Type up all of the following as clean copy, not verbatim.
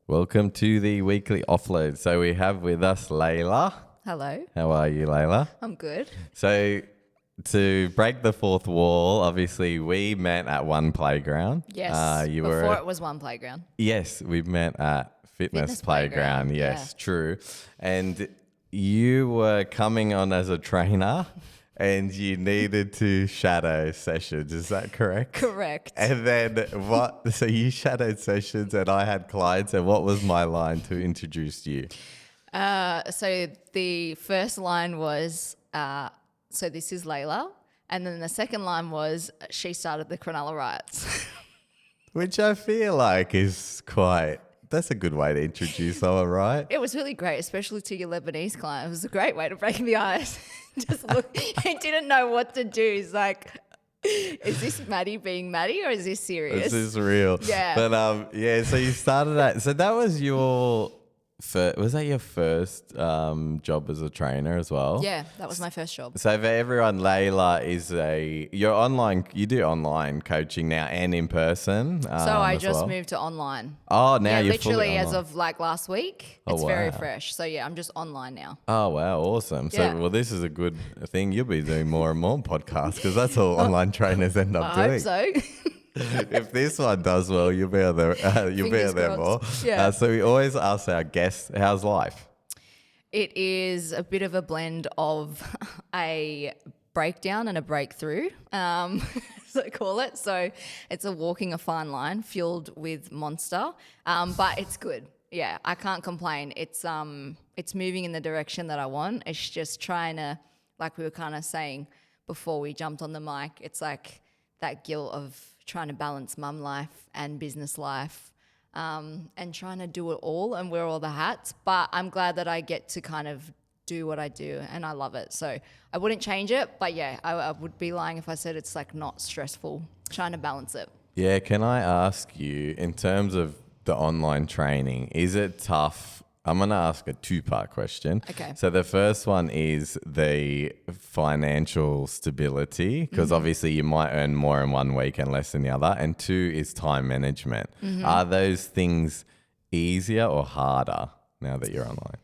Welcome to the weekly offload. So we have with us Layla. Hello. How are you, Layla? I'm good. So to break the fourth wall, obviously we met at one playground. Yes. Before it was one playground. Yes, we met at Fitness Playground. Playground, Yes, yeah. true. And you were coming on as a trainer and you needed to shadow sessions. Is that correct? Correct. And then what? So you shadowed sessions and I had clients. And what was my line to introduce you? So the first line was, so this is Layla. And then the second line was, she started the Cronulla Riots. Which I feel like is that's a good way to introduce someone, right? It was really great, especially to your Lebanese client. It was a great way to break the ice. Just look, he didn't know what to do. He's like, is this Maddie being Maddie or is this serious? This is real. Yeah. But yeah, so you started at, so that was your was that your first job as a trainer as well? Yeah, that was my first job. So for everyone, Layla is you do online coaching now and in person. So I as just well. moved to online. Oh, now you're literally fully as online. of like last week. Oh, It's very wow. fresh. So yeah, I'm just online now. Oh, wow. Awesome. So, Yeah. well, this is a good thing. You'll be doing more and more podcasts because that's all online trainers end up I doing. hope so. If this one does well, you'll be out there, Fingers there more. crossed. Yeah. So we always ask our guests, how's life? It is a bit of a blend of a breakdown and a breakthrough, as I call it. So it's a walking a fine line fueled with Monster, but it's good. Yeah, I can't complain. It's moving in the direction that I want. It's just trying to, like we were kind of saying before we jumped on the mic, it's like that guilt of trying to balance mum life and business life. And trying to do it all and wear all the hats. But I'm glad that I get to kind of do what I do and I love it. So I wouldn't change it. But yeah, I would be lying if I said it's like not stressful trying to balance it. Yeah, can I ask you, in terms of the online training, is it tough? I'm going to ask a two-part question. Okay. So the first one is the financial stability, because obviously you might earn more in one week and less in the other. And two is time management. Are those things easier or harder now that you're online?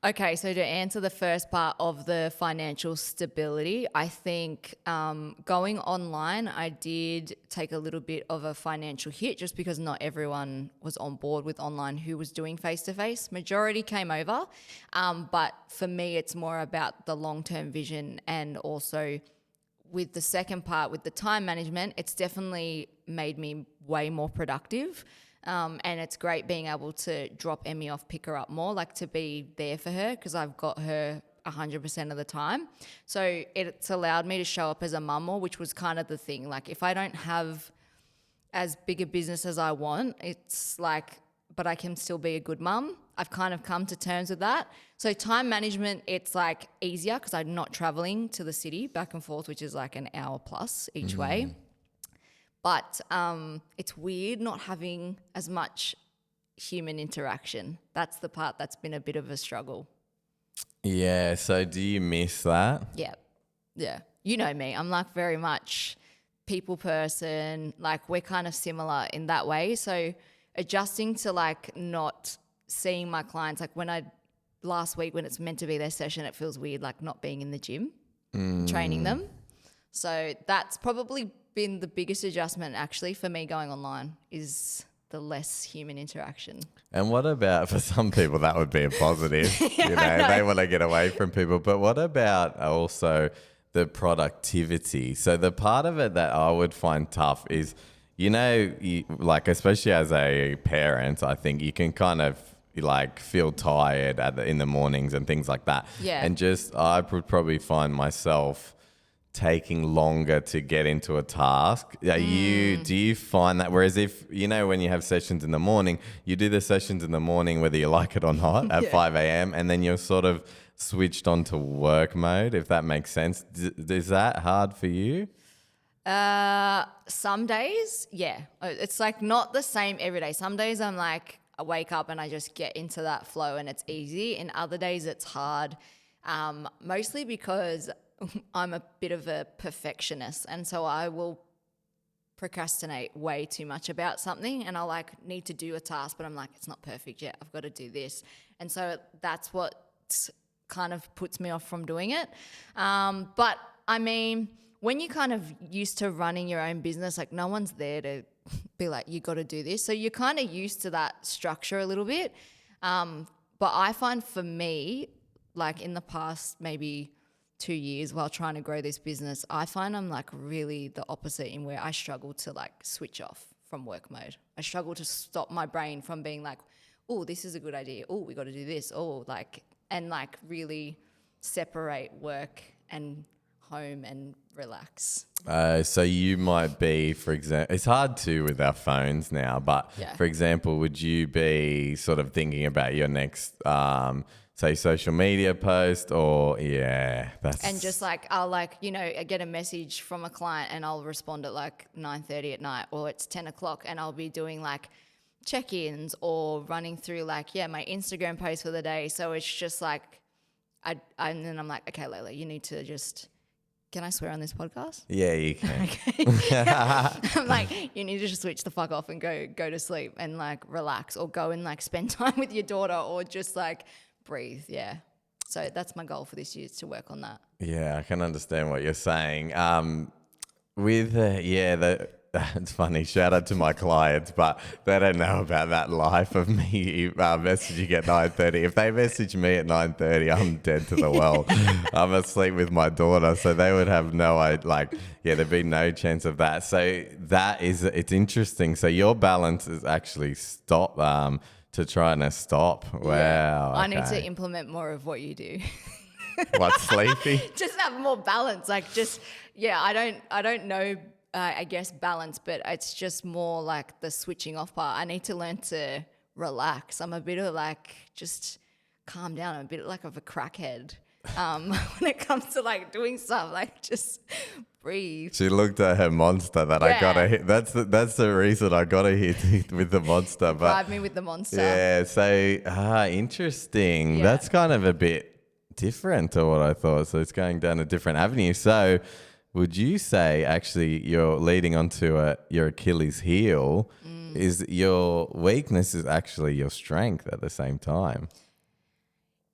Okay, so to answer the first part of the financial stability, I think going online, I did take a little bit of a financial hit just because not everyone was on board with online who was doing face-to-face. Majority came over, but for me, it's more about the long-term vision and also with the second part, with the time management, it's definitely made me way more productive. And it's great being able to drop Emmy off, pick her up more, like to be there for her because I've got her 100% of the time. So it's allowed me to show up as a mum more, which was kind of the thing. Like if I don't have as big a business as I want, it's like, but I can still be a good mum. I've kind of come to terms with that. So time management, it's like easier because I'm not traveling to the city back and forth, which is like an hour plus each way. But it's weird not having as much human interaction. That's the part that's been a bit of a struggle. Yeah, so do you miss that? Yeah. Yeah. You know me. I'm like very much people person. Like we're kind of similar in that way. So adjusting to like not seeing my clients, like last week when it's meant to be their session, it feels weird like not being in the gym, training them. So that's probably been the biggest adjustment actually for me going online is the less human interaction. And what about, for some people, that would be a positive. They want to get away from people. But what about also the productivity? So the part of it that I would find tough is, like especially as a parent, I think you can kind of like feel tired in the mornings and things like that. Yeah. And I would probably find myself taking longer to get into a task. Do you find that? Whereas if, when you have sessions in the morning, you do the sessions in the morning, whether you like it or not, at 5 a.m. and then you're sort of switched on to work mode, if that makes sense. Is that hard for you? Some days, yeah. It's like not the same every day. Some days I'm like, I wake up and I just get into that flow and it's easy. And other days it's hard, mostly because I'm a bit of a perfectionist. And so I will procrastinate way too much about something, and I'll like need to do a task, but I'm like, it's not perfect yet. I've got to do this. And so that's what kind of puts me off from doing it. But I mean, when you kind of used to running your own business, like no one's there to be like, you got to do this. So you're kind of used to that structure a little bit. But I find for me, like in the past maybe 2 years while trying to grow this business, I find I'm like really the opposite in where I struggle to like switch off from work mode. I struggle to stop my brain from being like, oh, this is a good idea. Oh, we got to do this. Oh, like, and like really separate work and home and relax. So you might be, for example, it's hard to with our phones now, but for example, would you be sort of thinking about your next, say, social media post or, that's... And just like, I'll like, you know, I get a message from a client and I'll respond at like 9:30 at night, or it's 10 o'clock and I'll be doing like check-ins or running through like, my Instagram post for the day. So it's just like, and then I'm like, okay, Layla, you need to just... Can I swear on this podcast? Yeah, you can. Okay. I'm like, you need to just switch the fuck off and go to sleep and like relax, or go and like spend time with your daughter, or just like breathe. Yeah. So that's my goal for this year, is to work on that. Yeah, I can understand what you're saying. It's funny. Shout out to my clients, but they don't know about that life of me messaging at 9:30. If they message me at 9:30, I'm dead to the world. I'm asleep with my daughter, so they would have there'd be no chance of that. So it's interesting. So your balance is actually to trying to stop. Wow. Yeah. I need to implement more of what you do. What, sleepy? Just have more balance. Like I don't know. I guess balance, but it's just more like the switching off part. I need to learn to relax. I'm a bit of like, just calm down. I'm a bit like of a crackhead when it comes to like doing stuff, like just breathe. She looked at her monster that I gotta hit. That's the reason I gotta hit with the monster. But drive me with the monster. Yeah. So interesting. Yeah. That's kind of a bit different to what I thought. So it's going down a different avenue. So would you say actually you're leading onto your Achilles heel is your weakness is actually your strength at the same time?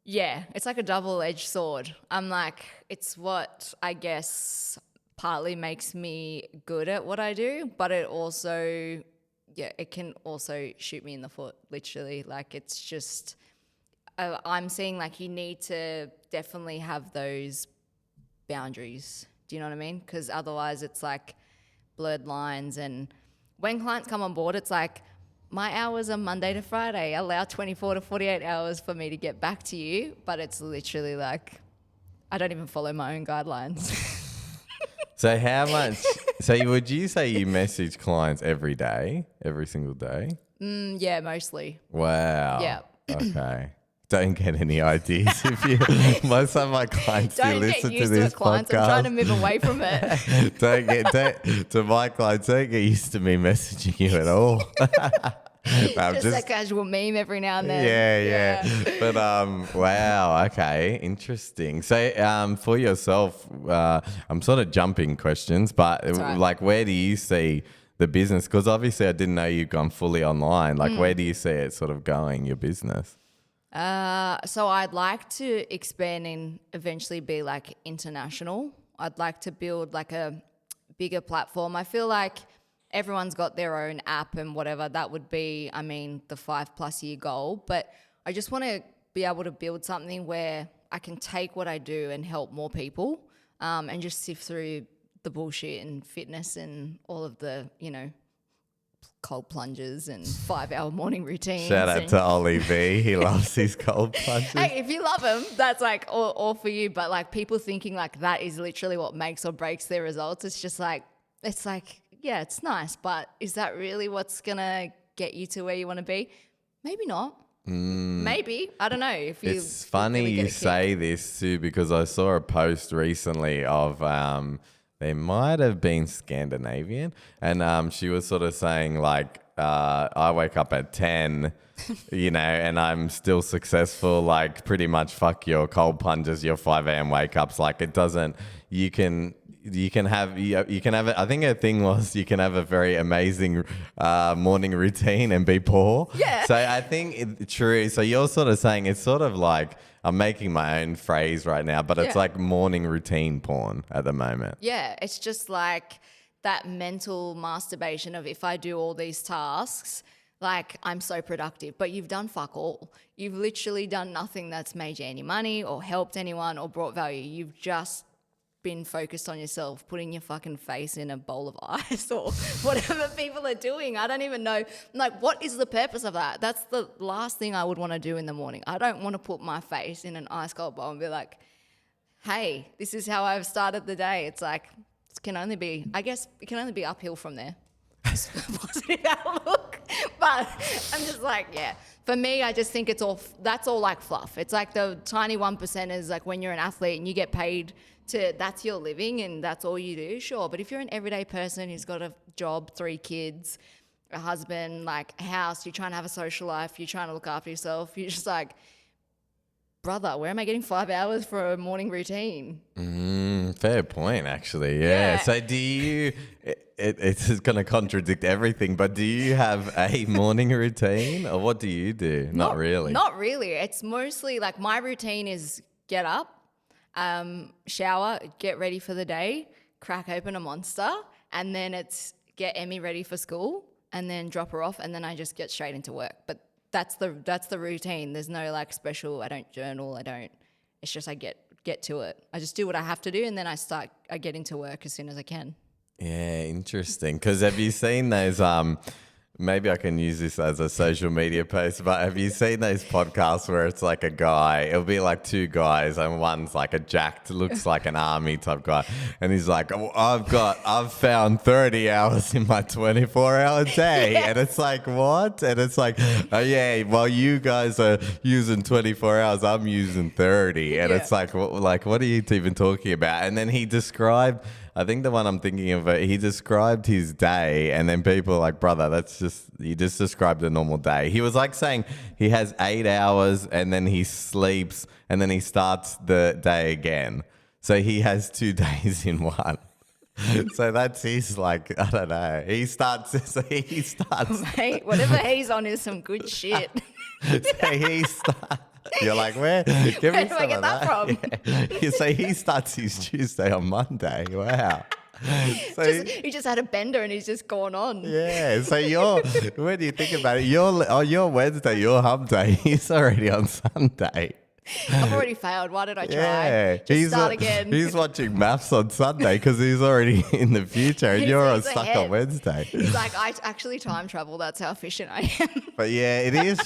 Yeah, it's like a double-edged sword. I'm like, it's what I guess partly makes me good at what I do, but it also, it can also shoot me in the foot, literally. Like it's just, I'm seeing like you need to definitely have those boundaries. Do you know what I mean? Because otherwise it's like blurred lines. And when clients come on board, it's like, my hours are Monday to Friday. Allow 24 to 48 hours for me to get back to you. But it's literally like, I don't even follow my own guidelines. So how much, would you say you message clients every day, every single day? Yeah, mostly. Wow. Yeah. Okay. Don't get any ideas if you. Most of my clients do listen to this podcast. I'm trying to move away from it. To my clients, don't get used to me messaging you at all. Just a casual meme every now and then. Yeah. But wow, okay, interesting. So for yourself, I'm sort of jumping questions, but like, where do you see the business? Because obviously, I didn't know you've gone fully online. Like, where do you see it sort of going, your business? So I'd like to expand and eventually be like international. I'd like to build like a bigger platform. I feel like everyone's got their own app and whatever. That would be, I mean, the 5+ year goal. But I just want to be able to build something where I can take what I do and help more people, and just sift through the bullshit and fitness and all of the, cold plunges and 5-hour morning routines. Shout out to Ollie V. He loves his cold plunges. Hey, if you love them, that's like all for you. But like people thinking like that is literally what makes or breaks their results. It's just like, yeah, it's nice. But is that really what's going to get you to where you want to be? Maybe not. Maybe. I don't know. It's funny you say this too, because I saw a post recently of... they might have been Scandinavian, and she was sort of saying like I wake up at 10, and I'm still successful, like pretty much fuck your cold plunges, your 5 a.m. wake ups. Like it doesn't, you can have I think a thing was you can have a very amazing morning routine and be poor. Yeah. So I think true. So you're sort of saying it's sort of like, I'm making my own phrase right now, but it's like morning routine porn at the moment. Yeah, it's just like that mental masturbation of if I do all these tasks, like I'm so productive, but you've done fuck all. You've literally done nothing that's made you any money or helped anyone or brought value. You've just been focused on yourself, putting your fucking face in a bowl of ice or whatever people are doing. I don't even know. Like, what is the purpose of that? That's the last thing I would want to do in the morning. I don't want to put my face in an ice cold bowl and be like, hey, this is how I've started the day. It's like, it can only be uphill from there. Positive outlook. But I'm just like, yeah. For me, I just think that's all like fluff. It's like the tiny 1% is like when you're an athlete and you get paid that's your living and that's all you do, sure. But if you're an everyday person who's got a job, 3 kids, a husband, like a house, you're trying to have a social life, you're trying to look after yourself, you're just like, brother, where am I getting 5 hours for a morning routine? Fair point, actually. Yeah. So do you, it's going to contradict everything, but do you have a morning routine or what do you do? Not really. Not really. It's mostly like my routine is get up, shower, get ready for the day, crack open a Monster, and then it's get Emmy ready for school and then drop her off and then I just get straight into work. But that's the routine. There's no like special, I don't journal, it's just I get to it. I just do what I have to do and then I get into work as soon as I can. Yeah, interesting. Because have you seen those, maybe I can use this as a social media post, but have you seen those podcasts where it's like a guy, it'll be like 2 guys and one's like a jacked, looks like an army type guy. And he's like, oh, I've found 30 hours in my 24-hour day. Yeah. And it's like, what? And it's like, oh yeah, while you guys are using 24 hours, I'm using 30. And it's like, what are you even talking about? And then he described, I think the one I'm thinking of, he described his day and then people are like, brother, you just described a normal day. He was like saying he has 8 hours and then he sleeps and then he starts the day again. So he has 2 days in one. So that's his like, I don't know. He starts. Mate, whatever he's on is some good shit. So he starts. You're like, where? Give Where me do I some get of that from? Yeah. So he starts his Tuesday on Monday. Wow. So he just had a bender and he's just gone on. Yeah. So when you think about it, your Wednesday, your hump day, he's already on Sunday. I've already failed. Why did I try? Yeah, Start again. He's watching maths on Sunday because he's already in the future and you're stuck ahead. on Wednesday. He's like, I actually time travel. That's how efficient I am. But yeah, it is.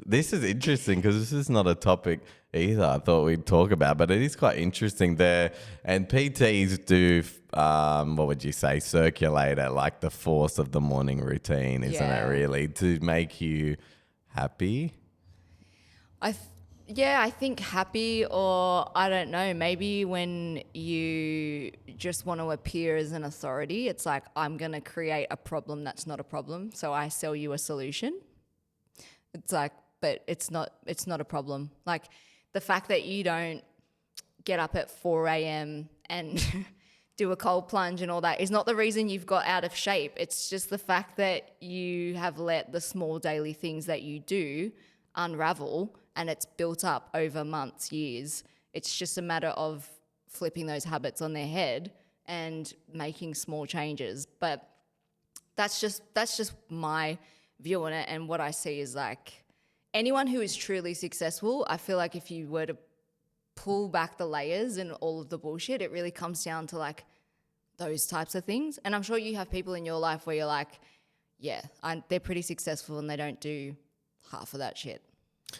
This is interesting because this is not a topic either I thought we'd talk about, but it is quite interesting there. And PTs do, what would you say, circulate at like the force of the morning routine, isn't it really, to make you happy? I think happy, or I don't know, maybe when you just want to appear as an authority, it's like, I'm going to create a problem that's not a problem. So I sell you a solution. It's like, but it's not a problem. Like the fact that you don't get up at 4 a.m. and do a cold plunge and all that is not the reason you've got out of shape. It's just the fact that you have let the small daily things that you do unravel and it's built up over months, years. It's just a matter of flipping those habits on their head and making small changes. But that's just my view on it. And what I see is like anyone who is truly successful, I feel like if you were to pull back the layers and all of the bullshit, it really comes down to like those types of things. And I'm sure you have people in your life where you're like, yeah, they're pretty successful and they don't do half of that shit.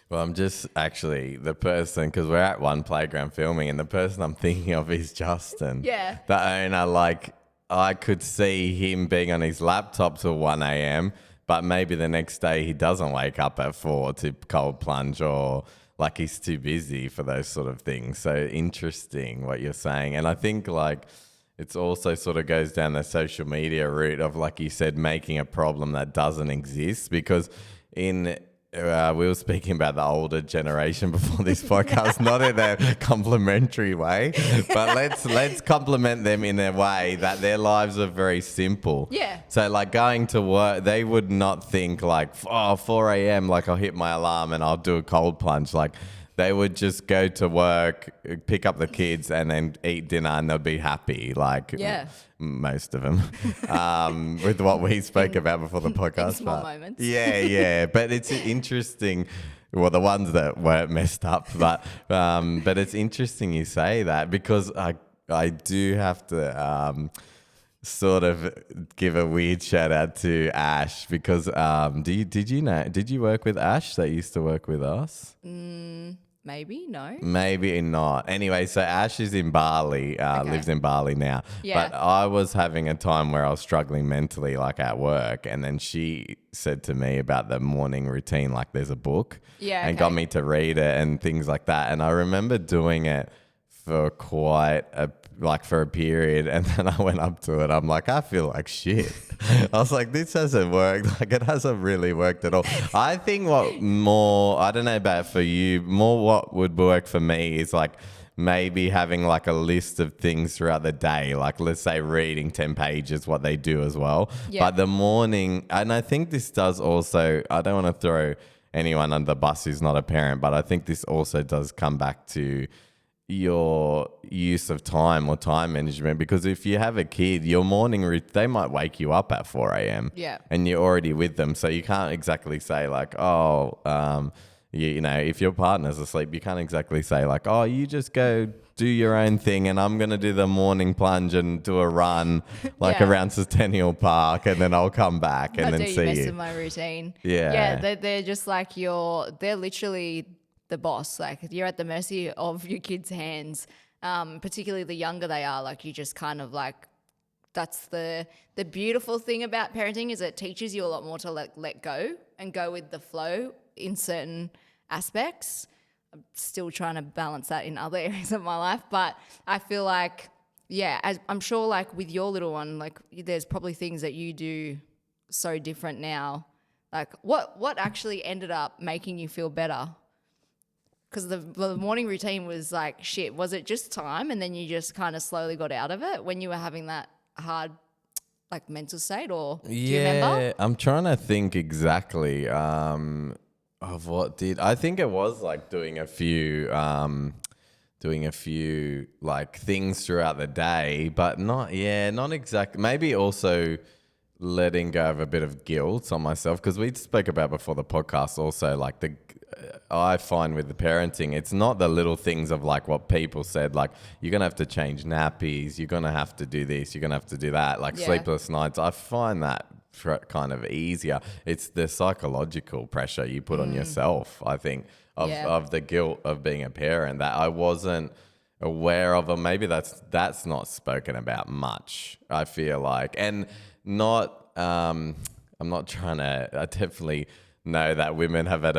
Well, I'm just actually the person, because we're at one playground filming and the person I'm thinking of is Justin. Yeah. The owner, like I could see him being on his laptop till 1 a.m., but maybe the next day he doesn't wake up at 4 to cold plunge or like he's too busy for those sort of things. So interesting what you're saying. And I think like it's also sort of goes down the social media route of, like you said, making a problem that doesn't exist. Because we were speaking about the older generation before this podcast, not in a complimentary way, but let's compliment them in a way that their lives are very simple. Yeah. So like going to work, they would not think like, 4 a.m., like I'll hit my alarm and I'll do a cold plunge. Like they would just go to work, pick up the kids, and then eat dinner, and they'll be happy. Like most of them, with what we spoke about before the podcast. In small moments. Yeah. But it's interesting. Well, the ones that weren't messed up, but it's interesting you say that, because I do have to sort of give a weird shout out to Ash, because did you work with Ash that used to work with us? Maybe, no. Maybe not. Anyway, so Ash is in Bali, lives in Bali now. Yeah. But I was having a time where I was struggling mentally, like at work. And then she said to me about the morning routine, like there's a book. Yeah. And got me to read it and things like that. And I remember doing it for for a period, and then I went up to it. I'm like, I feel like shit. I was like, this hasn't worked. Like, it hasn't really worked at all. I think I don't know about for you, more what would work for me is like maybe having like a list of things throughout the day. Like, let's say reading 10 pages, what they do as well. Yeah. But the morning, and I think this does also, I don't want to throw anyone under the bus who's not a parent, but I think this also does come back to your use of time or time management, because if you have a kid, your morning they might wake you up at 4 a.m. and you're already with them, so you can't exactly say like, if your partner's asleep, you can't exactly say like, you just go do your own thing and I'm gonna do the morning plunge and do a run around Centennial Park, and then I'll come back and then see you. Mess with my routine. They're just like they're literally the boss. Like, you're at the mercy of your kids' hands, particularly the younger they are. Like, you just kind of like, that's the beautiful thing about parenting, is it teaches you a lot more to let go and go with the flow in certain aspects. I'm still trying to balance that in other areas of my life, but I feel like, as I'm sure like with your little one, like there's probably things that you do so different now. Like what actually ended up making you feel better? Because the morning routine was like shit. Was it just time, and then you just kind of slowly got out of it when you were having that hard like mental state, or do you remember? I'm trying to think exactly of what did. I think it was like doing a few like things throughout the day, but not exactly. Maybe also letting go of a bit of guilt on myself, because we spoke about before the podcast also, like I find with the parenting, it's not the little things of like what people said, like you're going to have to change nappies, you're going to have to do this, you're going to have to do that, like sleepless nights. I find that kind of easier. It's the psychological pressure you put on yourself, I think, of the guilt of being a parent that I wasn't aware of, or maybe that's not spoken about much, I feel like. And not, I'm not trying to, I definitely know that women have had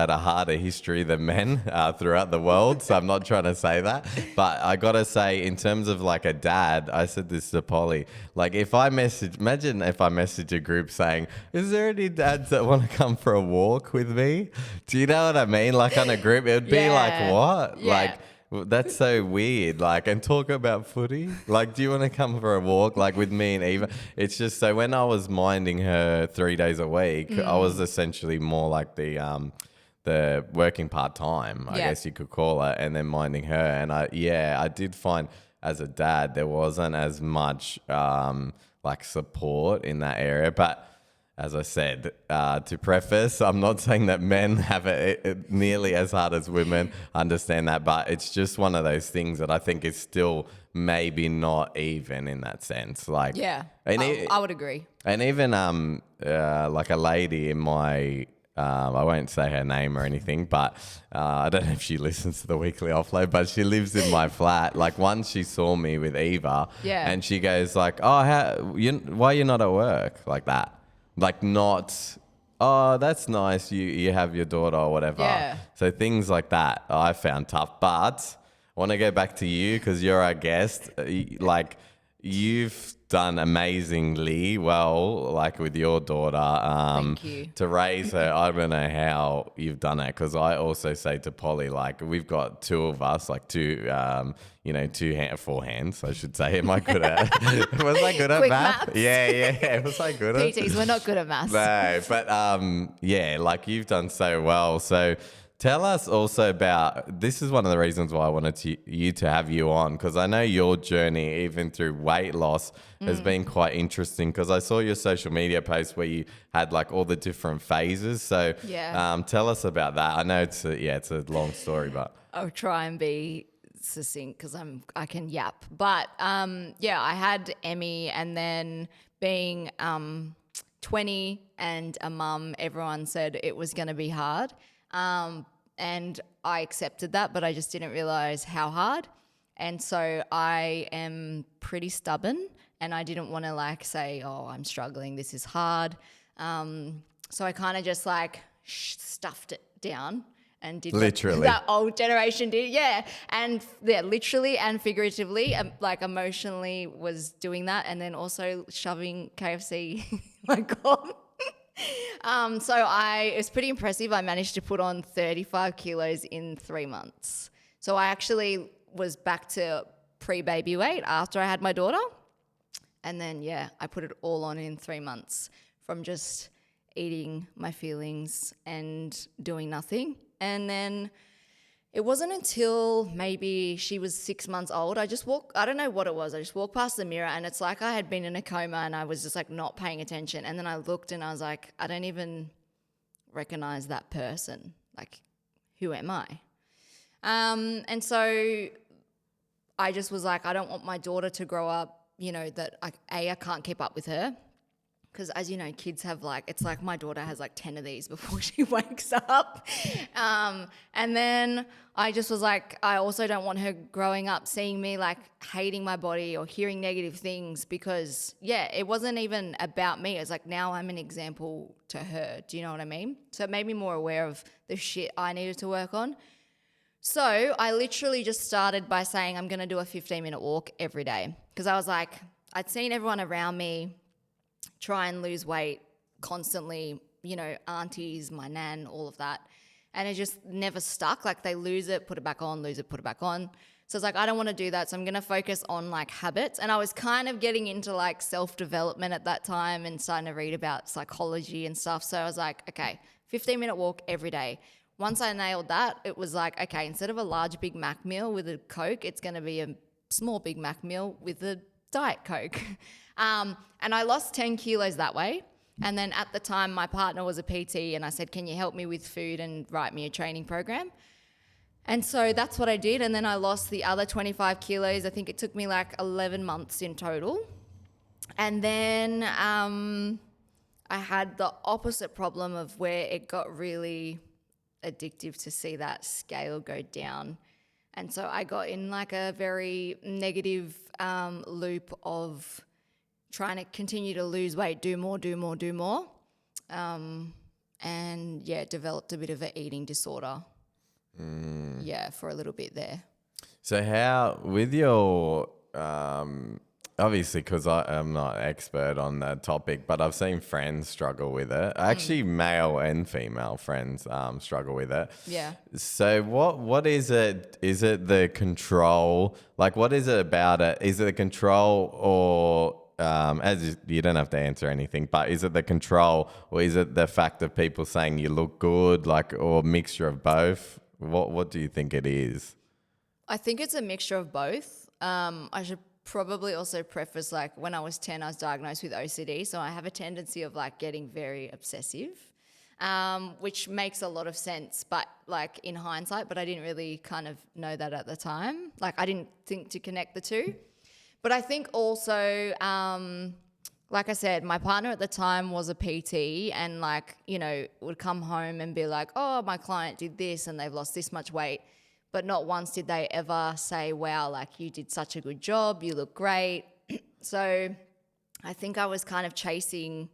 a harder history than men throughout the world. So I'm not trying to say that, but I gotta say, in terms of like a dad, I said this to Polly, like imagine if I message a group saying, is there any dads that want to come for a walk with me? Do you know what I mean? Like on a group, it would be like, what? Yeah. Like, that's so weird. Like, and talk about footy. Like, do you want to come for a walk? Like with me and Eva. It's just so when I was minding her 3 days a week, I was essentially more like the working part time, I guess you could call it, and then minding her. And I did find as a dad there wasn't as much like support in that area, but. As I said, to preface, I'm not saying that men have it nearly as hard as women. I understand that, but it's just one of those things that I think is still maybe not even in that sense. Like, I would agree. And even like a lady in my, I won't say her name or anything, but I don't know if she listens to the weekly offload, but she lives in my flat. Like once she saw me with Eva, and she goes like, "Oh, why are you not at work?" Like that. Like not, oh, that's nice, you have your daughter or whatever. Yeah. So things like that I found tough. But I want to go back to you because you're our guest. Like, you've done amazingly well, like with your daughter. Thank you. To raise her, I don't know how you've done it because I also say to Polly, like, we've got two of us, like four hands, I should say. Am I good at Was I good at Quick math? maths. Yeah. Was I good at PTs, we're not good at maths. No, but yeah, like you've done so well. So tell us also about, this is one of the reasons why I wanted to have you on, because I know your journey, even through weight loss, has been quite interesting, because I saw your social media post where you had like all the different phases. So Yeah. tell us about that. I know it's a long story, but I'll try and be succinct because I can yap. But yeah, I had Emmy, and then being 20 and a mum, everyone said it was going to be hard. And I accepted that, but I just didn't realize how hard. And so I am pretty stubborn, and I didn't want to like say, oh, I'm struggling, this is hard. So I kind of just like stuffed it down and did Literally. that old generation did. Yeah. And yeah, literally and figuratively, like emotionally was doing that, and then also shoving KFC my gob. So it was pretty impressive. I managed to put on 35 kilos in 3 months. So I actually was back to pre-baby weight after I had my daughter. And then, yeah, I put it all on in 3 months from just eating my feelings and doing nothing. And then it wasn't until maybe she was 6 months old. I don't know what it was. I just walked past the mirror, and it's like I had been in a coma and I was just like not paying attention. And then I looked and I was like, I don't even recognize that person. Like, who am I? And so I just was like, I don't want my daughter to grow up, that I can't keep up with her. Because as you know, kids have it's like my daughter has like 10 of these before she wakes up. And then I just was like, I also don't want her growing up seeing me like hating my body or hearing negative things, because yeah, it wasn't even about me. It's like now I'm an example to her. Do you know what I mean? So it made me more aware of the shit I needed to work on. So I literally just started by saying I'm going to do a 15-minute walk every day, because I was like, I'd seen everyone around me try and lose weight constantly, aunties, my nan, all of that. And it just never stuck. Like they lose it, put it back on, lose it, put it back on. So it's like, I don't want to do that. So I'm going to focus on like habits. And I was kind of getting into like self-development at that time and starting to read about psychology and stuff. So I was like, okay, 15-minute walk every day. Once I nailed that, it was like, okay, instead of a large Big Mac meal with a Coke, it's going to be a small Big Mac meal with a Diet Coke. And I lost 10 kilos that way. And then at the time, my partner was a PT, and I said, can you help me with food and write me a training program? And so that's what I did. And then I lost the other 25 kilos. I think it took me like 11 months in total. And then I had the opposite problem of where it got really addictive to see that scale go down. And so I got in like a very negative loop of trying to continue to lose weight, do more. And yeah, developed a bit of an eating disorder. Yeah, for a little bit there. So how, with your, obviously, because I'm not expert on that topic, but I've seen friends struggle with it. Actually, male and female friends struggle with it. Yeah. So what is it? Is it the control? Like, what is it about it? Is it the control, or you don't have to answer anything, but is it the control, or is it the fact of people saying you look good, like, or a mixture of both? What do you think it is? I think it's a mixture of both. I should probably also preface, like, when I was 10, I was diagnosed with OCD. So I have a tendency of like getting very obsessive, which makes a lot of sense, but like in hindsight, but I didn't really kind of know that at the time. Like I didn't think to connect the two. But I think also, like I said, my partner at the time was a PT, and like, would come home and be like, oh, my client did this and they've lost this much weight. But not once did they ever say, wow, like you did such a good job, you look great. So I think I was kind of chasing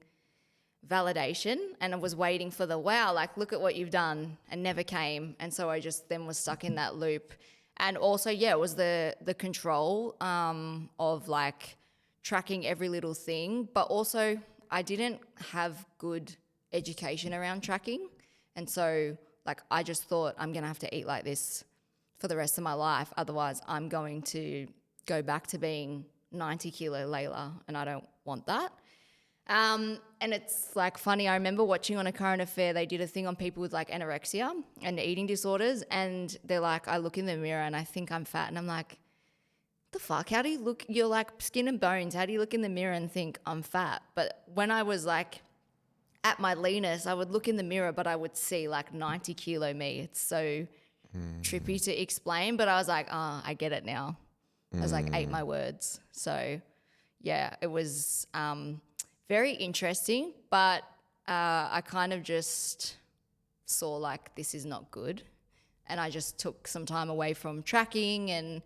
validation, and I was waiting for the wow, like look at what you've done, and never came. And so I just then was stuck in that loop. And also, yeah, it was the control of like tracking every little thing. But also, I didn't have good education around tracking. And so, like, I just thought I'm going to have to eat like this for the rest of my life. Otherwise, I'm going to go back to being 90 kilo Layla, and I don't want that. And it's like funny, I remember watching on A Current Affair, they did a thing on people with like anorexia and eating disorders, and they're like, I look in the mirror and I think I'm fat, and I'm like, the fuck, how do you look, you're like skin and bones, how do you look in the mirror and think I'm fat? But when I was like at my leanest, I would look in the mirror, but I would see like 90 kilo me. It's so trippy to explain, but I was like, I get it now. I was like, ate my words. So yeah, it was very interesting, but I kind of just saw like this is not good. And I just took some time away from tracking and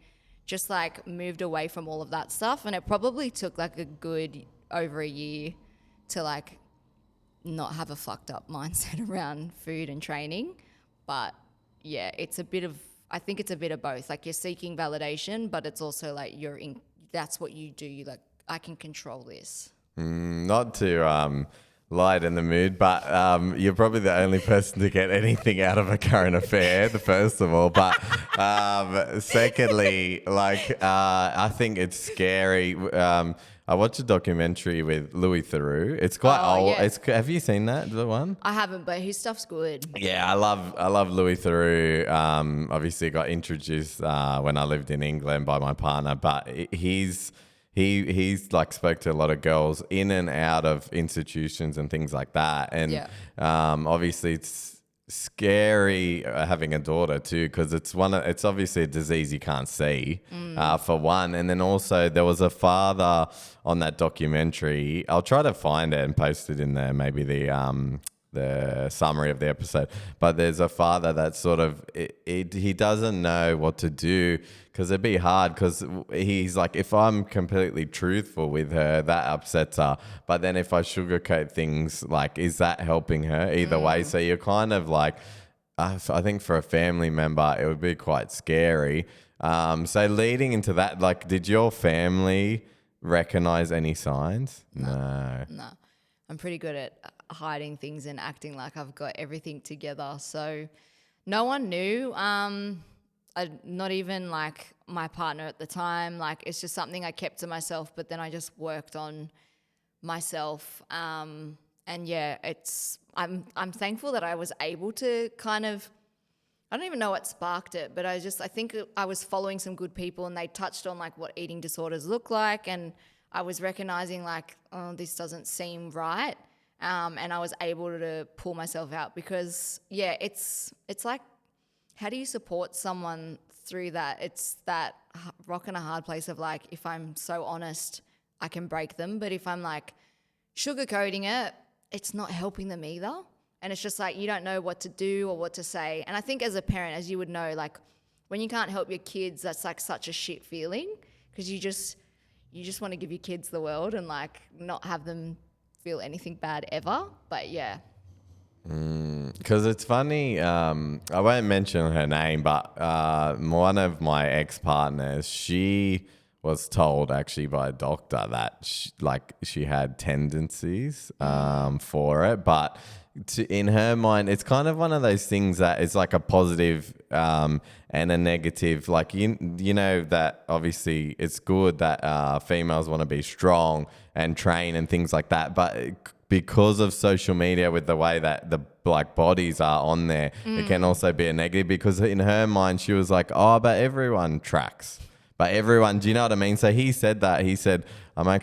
just like moved away from all of that stuff. And it probably took like a good over a year to like not have a fucked up mindset around food and training. But yeah, I think it's a bit of both. Like you're seeking validation, but it's also like that's what you do. You like, I can control this. Not to lighten the mood, but you're probably the only person to get anything out of A Current Affair, the first of all. But secondly, like I think it's scary. I watched a documentary with Louis Theroux. It's quite old. Yeah. Have you seen that, the one? I haven't, but his stuff's good. Yeah, I love Louis Theroux. Obviously, got introduced when I lived in England by my partner, but he's like spoke to a lot of girls in and out of institutions and things like that. And obviously it's scary having a daughter too, because it's obviously a disease you can't see for one. And then also there was a father on that documentary. I'll try to find it and post it in there, maybe the summary of the episode, but there's a father that sort of he doesn't know what to do, because it'd be hard, because he's like, if I'm completely truthful with her, that upsets her, but then if I sugarcoat things, like, is that helping her? Either way, so you're kind of like, I think for a family member it would be quite scary. So leading into that, like, did your family recognize any signs? No. I'm pretty good at hiding things and acting like I've got everything together. So no one knew, not even like my partner at the time. Like, it's just something I kept to myself, but then I just worked on myself. And yeah, I'm thankful that I was able to kind of, I don't even know what sparked it, but I think I was following some good people and they touched on like what eating disorders look like, and I was recognizing like, oh, this doesn't seem right. And I was able to pull myself out, because yeah, it's like, how do you support someone through that? It's that rock and a hard place of like, if I'm so honest, I can break them. But if I'm like sugarcoating it, it's not helping them either. And it's just like, you don't know what to do or what to say. And I think as a parent, as you would know, like when you can't help your kids, that's like such a shit feeling, because you just want to give your kids the world and like not have them feel anything bad ever. But yeah. Because it's funny, I won't mention her name, but one of my ex-partners, she was told actually by a doctor that she had tendencies for it, but in her mind, it's kind of one of those things that is like a positive and a negative. Like, you know that obviously it's good that females want to be strong and train and things like that, but because of social media, with the way that the like bodies are on there, it can also be a negative, because in her mind she was like, oh, but everyone tracks. But everyone, do you know what I mean? So he said that. He said, I'm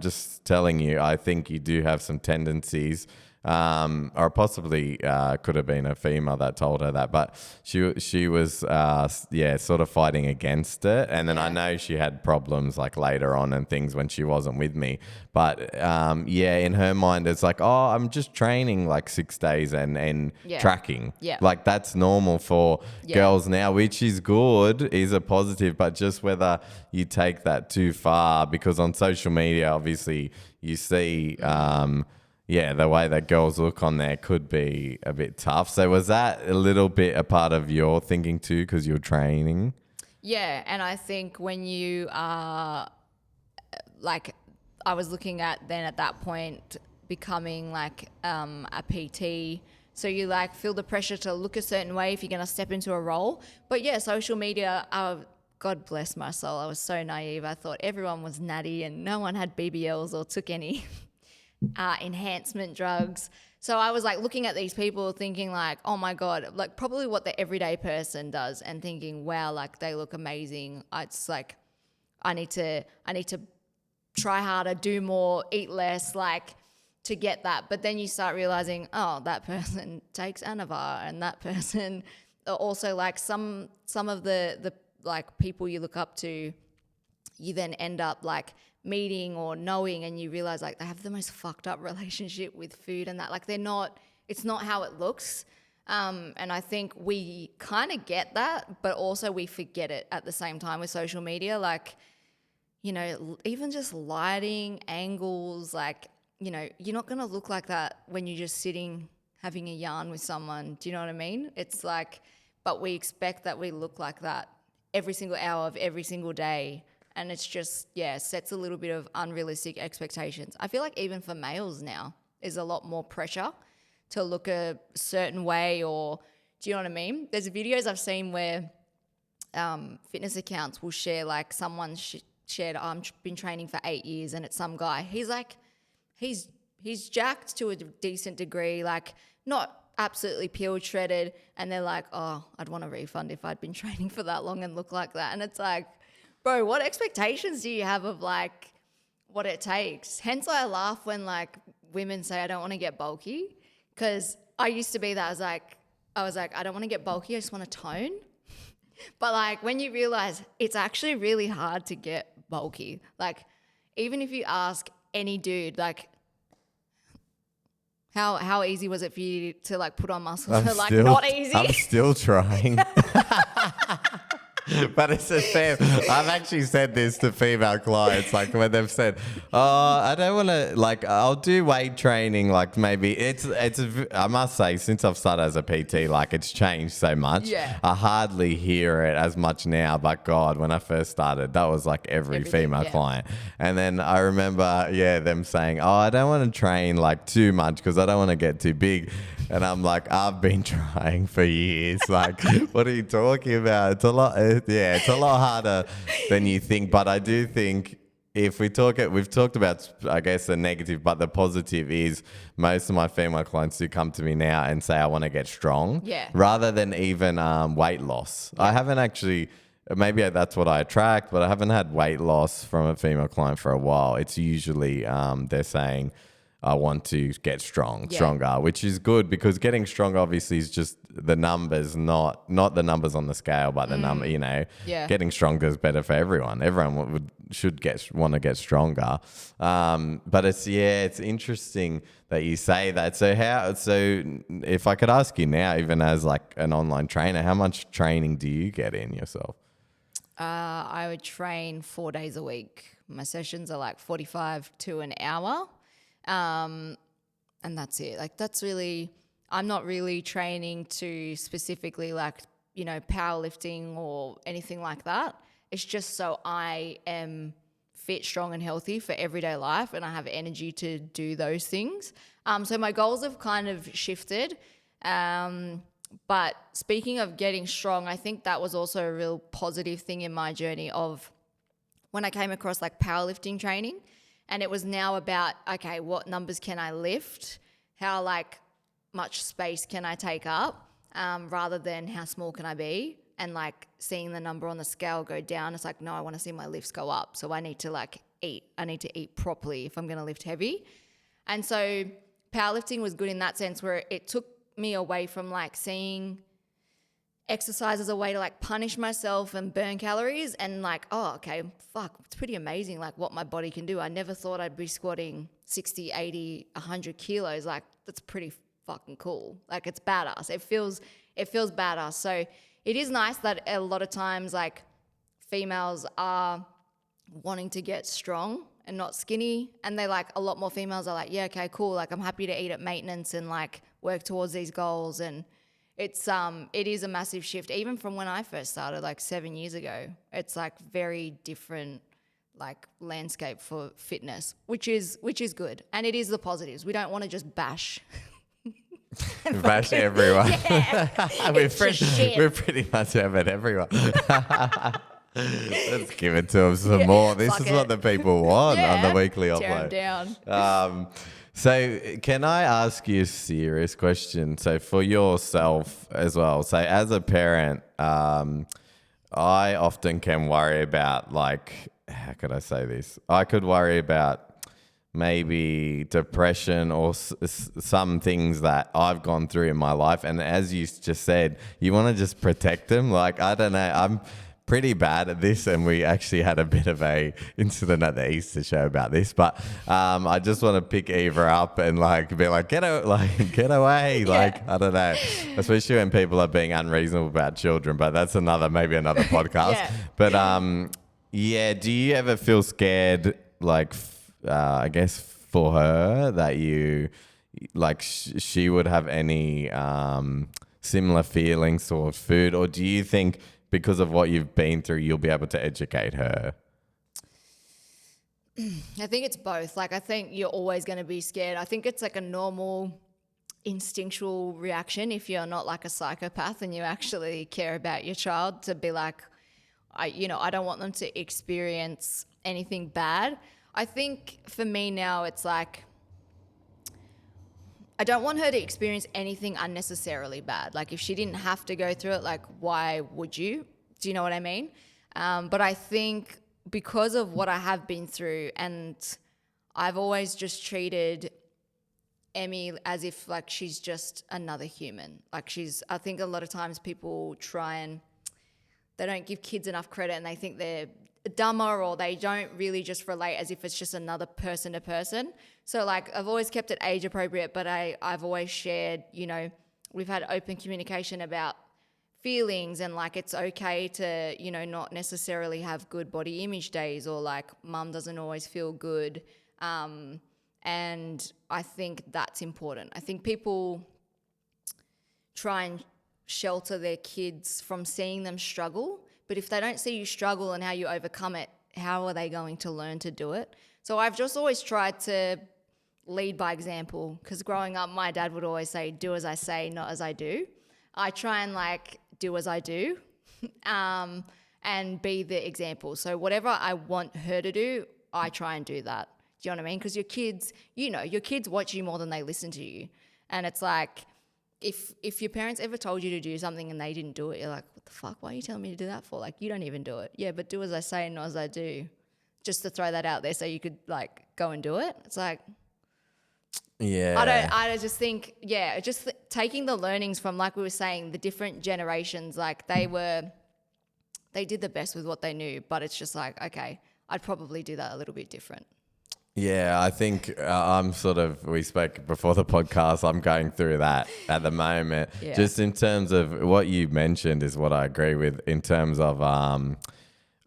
just telling you, I think you do have some tendencies. Or possibly could have been a female that told her that, but she was sort of fighting against it. And then I know she had problems like later on and things when she wasn't with me, but in her mind it's like, oh, I'm just training like 6 days and tracking, like that's normal for girls now, which is good, is a positive, but just whether you take that too far, because on social media obviously you see yeah, the way that girls look on there could be a bit tough. So was that a little bit a part of your thinking too, because you're training? Yeah, and I think when you are like, I was looking at then at that point becoming like a PT. So you like feel the pressure to look a certain way if you're going to step into a role. But yeah, social media, God bless my soul, I was so naive. I thought everyone was natty and no one had BBLs or took any enhancement drugs. So I was like looking at these people thinking like, oh my God, like probably what the everyday person does, and thinking, wow, like they look amazing. It's like, I need to try harder, do more, eat less, like to get that. But then you start realizing, oh, that person takes Anavar, and that person also like some of the like people you look up to, you then end up like meeting or knowing, and you realize like they have the most fucked up relationship with food, and that like it's not how it looks. And I think we kind of get that, but also we forget it at the same time with social media. Like, you know, even just lighting, angles, like, you know, you're not going to look like that when you're just sitting having a yarn with someone. Do you know what I mean? It's like, but we expect that we look like that every single hour of every single day. And it's just, yeah, sets a little bit of unrealistic expectations. I feel like even for males now is a lot more pressure to look a certain way, or do you know what I mean? There's videos I've seen where fitness accounts will share like someone shared, I've been training for 8 years, and it's some guy. He's like, he's jacked to a decent degree, like not absolutely peeled, shredded, and they're like, oh, I'd want a refund if I'd been training for that long and look like that. And it's like, bro, what expectations do you have of like what it takes? Hence I laugh when like women say, I don't want to get bulky, because I used to be that. I was like, I don't want to get bulky, I just want to tone. But like when you realize it's actually really hard to get bulky, like even if you ask any dude, like how easy was it for you to like put on muscles? Like not easy. I'm still trying. But it's a fair. I've actually said this to female clients, like when they've said, "Oh, I don't want to. Like, I'll do weight training. Like, maybe it's. I must say, since I've started as a PT, like it's changed so much. Yeah. I hardly hear it as much now. But God, when I first started, that was like every female client. And then I remember, them saying, "Oh, I don't want to train like too much because I don't want to get too big." And I'm like, I've been trying for years. Like, what are you talking about? It's a lot. It's a lot harder than you think. But I do think if we've talked about, I guess, the negative, but the positive is most of my female clients do come to me now and say, I want to get strong. Yeah. Rather than even weight loss. Yeah. I haven't actually, maybe that's what I attract, but I haven't had weight loss from a female client for a while. It's usually they're saying, I want to get stronger, which is good, because getting strong obviously is just the numbers, not the numbers on the scale, but the number, you know, getting stronger is better for everyone. Everyone should want to get stronger. But it's interesting that you say that. So if I could ask you now, even as like an online trainer, how much training do you get in yourself? I would train 4 days a week. My sessions are like 45 to an hour. And that's it. Like that's really, I'm not really training to specifically like, you know, powerlifting or anything like that. It's just so I am fit, strong and healthy for everyday life, and I have energy to do those things. So my goals have kind of shifted. But speaking of getting strong, I think that was also a real positive thing in my journey of when I came across like powerlifting training. And it was now about, okay, what numbers can I lift? How like much space can I take up? Rather than how small can I be? And like seeing the number on the scale go down, it's like, no, I want to see my lifts go up. So I need to like eat. I need to eat properly if I'm going to lift heavy. And so powerlifting was good in that sense, where it took me away from like seeing exercise as a way to like punish myself and burn calories, and like, oh, okay, fuck, it's pretty amazing like what my body can do. I never thought I'd be squatting 60, 80, 100 kilos. Like that's pretty fucking cool. Like it's badass. It feels badass. So it is nice that a lot of times like females are wanting to get strong, and not skinny. And they like, a lot more females are like, yeah, okay, cool. Like I'm happy to eat at maintenance and like work towards these goals. And it is a massive shift. Even from when I first started like 7 years ago, it's like very different like landscape for fitness, which is good. And it is the positives. We don't want to just bash. Bash everyone. Yeah, we're pretty much having everyone. Let's give it to them some more. This is what the people want on the weekly upload. Tear 'em down. So can I ask you a serious question? So for yourself as well. So as a parent, I often can worry about like, how could I say this? I could worry about maybe depression or some things that I've gone through in my life. And as you just said, you want to just protect them. Like, I don't know, I'm pretty bad at this, and we actually had a bit of a incident at the Easter show about this, but I just want to pick Eva up and like be like, get away. Yeah. Like, I don't know, especially when people are being unreasonable about children, but that's maybe another podcast. Yeah. But do you ever feel scared, like, I guess for her, that you, like, she would have any similar feelings towards food? Or do you think because of what you've been through, you'll be able to educate her? I think it's both. Like, I think you're always going to be scared. I think it's like a normal instinctual reaction if you're not like a psychopath and you actually care about your child, to be like, I don't want them to experience anything bad. I think for me now, it's like, I don't want her to experience anything unnecessarily bad. Like if she didn't have to go through it, like why would you? Do you know what I mean? But I think because of what I have been through, and I've always just treated Emmy as if like she's just another human. Like I think a lot of times people they don't give kids enough credit, and they think they're dumber, or they don't really just relate as if it's just another person to person. So like I've always kept it age appropriate, but I've always shared, we've had open communication about feelings, and like it's okay to, not necessarily have good body image days, or like mum doesn't always feel good. And I think that's important. I think people try and shelter their kids from seeing them struggle, but if they don't see you struggle and how you overcome it, how are they going to learn to do it? So I've just always tried to lead by example, because growing up my dad would always say, do as I say, not as I do. I try and like do as I do and be the example. So whatever I want her to do, I try and do that. Do you know what I mean? Because your kids, your kids watch you more than they listen to you. And it's like, if your parents ever told you to do something and they didn't do it, you're like, what the fuck? Why are you telling me to do that for? Like, you don't even do it. Yeah, but do as I say, not as I do. Just to throw that out there so you could like go and do it. It's like, yeah. I just think, taking the learnings from, like we were saying, the different generations, like they did the best with what they knew, but it's just like, okay, I'd probably do that a little bit different. Yeah, I think we spoke before the podcast, I'm going through that at the moment. Yeah. Just in terms of what you mentioned is what I agree with, in terms of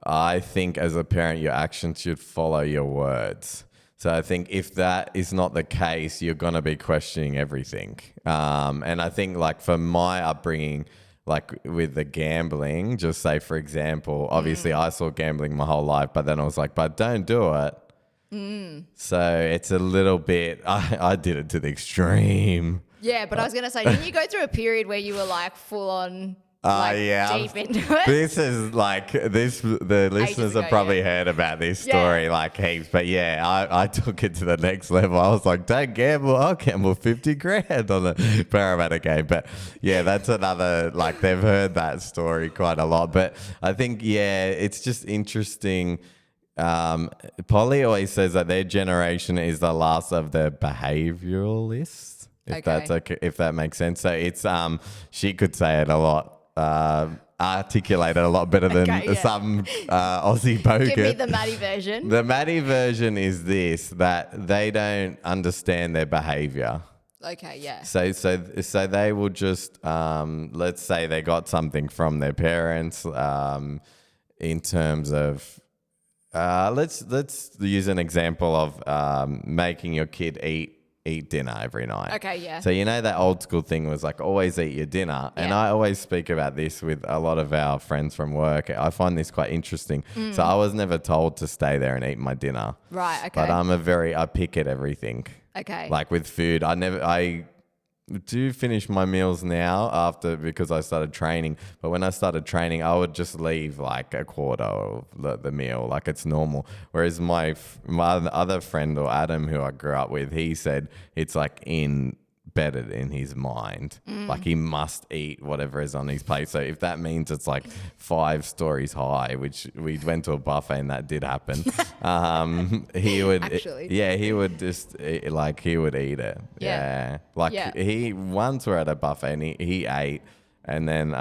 I think as a parent, your actions should follow your words. So I think if that is not the case, you're going to be questioning everything. And I think like for my upbringing, like with the gambling, just say, for example, obviously I saw gambling my whole life, but then I was like, but don't do it. So it's a little bit, I did it to the extreme. Yeah, but I was going to say, didn't you go through a period where you were like full on deep into it? This is like, the listeners have probably heard about this story like heaps, but I took it to the next level. I was like, don't gamble, I'll gamble 50 grand on a Parramatta game. But yeah, that's another, like they've heard that story quite a lot. But I think, it's just interesting. Polly always says that their generation is the last of the behavioralists, if that makes sense. So it's she could say it a lot, articulate it a lot better than some Aussie bogan. Give me the Maddie version. The Maddie version is this, that they don't understand their behavior. Okay, yeah. So they will just let's say they got something from their parents in terms of Let's use an example of making your kid eat dinner every night. Okay, yeah. So you know that old school thing was like always eat your dinner, and I always speak about this with a lot of our friends from work. I find this quite interesting. So I was never told to stay there and eat my dinner. Right. Okay. But I pick at everything. Okay. Like with food, I do finish my meals now because I started training. But when I started training, I would just leave like a quarter of the meal, like it's normal. Whereas my other friend, or Adam, who I grew up with, he said it's like embedded in his mind. Like he must eat whatever is on his plate. So if that means it's like 5 stories high, which we went to a buffet and that did happen, he would Actually. he would just he would eat it. He once were at a buffet and he ate and then